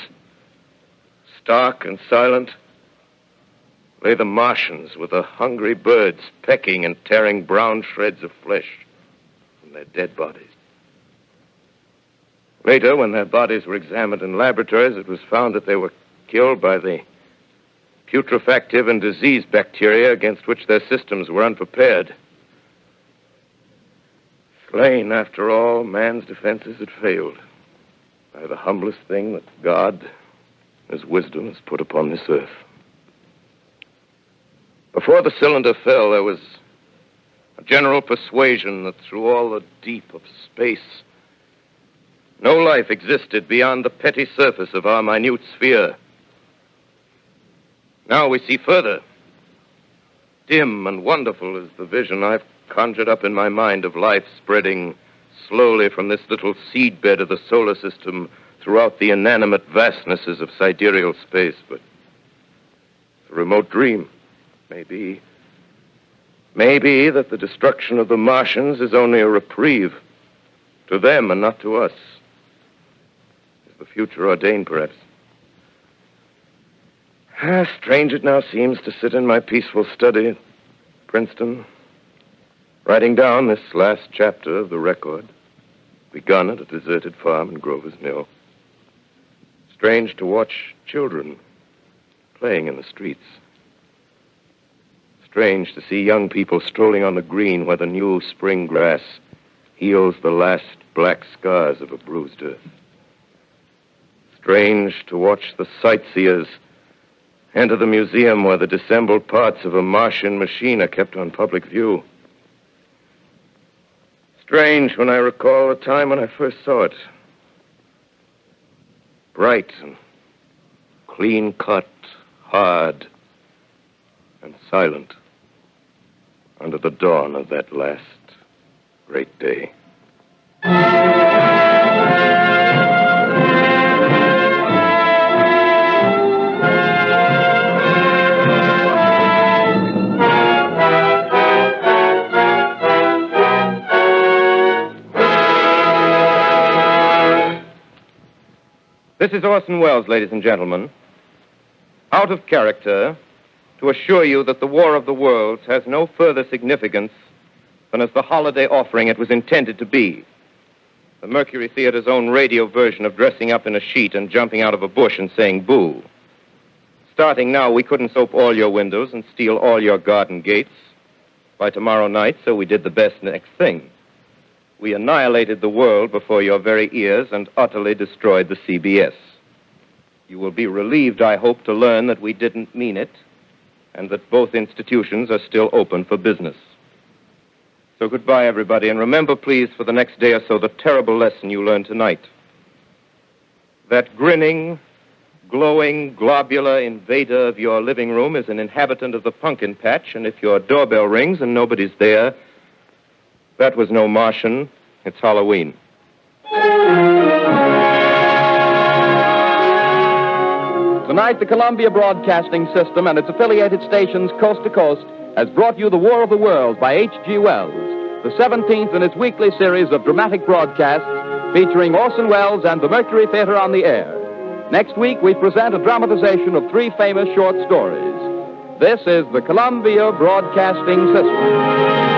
stark and silent, lay the Martians with the hungry birds pecking and tearing brown shreds of flesh from their dead bodies. Later, when their bodies were examined in laboratories, it was found that they were killed by the putrefactive and disease bacteria against which their systems were unprepared. Slain, after all, man's defenses had failed by the humblest thing that God, His wisdom, has put upon this earth. Before the cylinder fell, there was a general persuasion that through all the deep of space, no life existed beyond the petty surface of our minute sphere. Now we see further. Dim and wonderful is the vision I've conjured up in my mind of life spreading slowly from this little seedbed of the solar system throughout the inanimate vastnesses of sidereal space. But it's a remote dream. Maybe that the destruction of the Martians is only a reprieve to them and not to us. Is the future ordained, perhaps? Strange it now seems to sit in my peaceful study at Princeton, writing down this last chapter of the record, begun at a deserted farm in Grover's Mill. Strange to watch children playing in the streets. Strange to see young people strolling on the green where the new spring grass heals the last black scars of a bruised earth. Strange to watch the sightseers enter the museum where the dissembled parts of a Martian machine are kept on public view. Strange when I recall the time when I first saw it. Bright and clean-cut, hard and silent under the dawn of that last great day. This is Orson Welles, ladies and gentlemen. Out of character, to assure you that the War of the Worlds has no further significance than as the holiday offering it was intended to be. The Mercury Theatre's own radio version of dressing up in a sheet and jumping out of a bush and saying boo. Starting now, we couldn't soap all your windows and steal all your garden gates by tomorrow night, so we did the best next thing. We annihilated the world before your very ears and utterly destroyed the CBS. You will be relieved, I hope, to learn that we didn't mean it and that both institutions are still open for business. So goodbye, everybody, and remember, please, for the next day or so, the terrible lesson you learned tonight. That grinning, glowing, globular invader of your living room is an inhabitant of the pumpkin patch, and if your doorbell rings and nobody's there, that was no Martian. It's Halloween. Tonight, the Columbia Broadcasting System and its affiliated stations coast to coast has brought you The War of the Worlds by H.G. Wells, the 17th in its weekly series of dramatic broadcasts featuring Orson Welles and the Mercury Theatre on the air. Next week, we present a dramatization of 3 famous short stories. This is the Columbia Broadcasting System.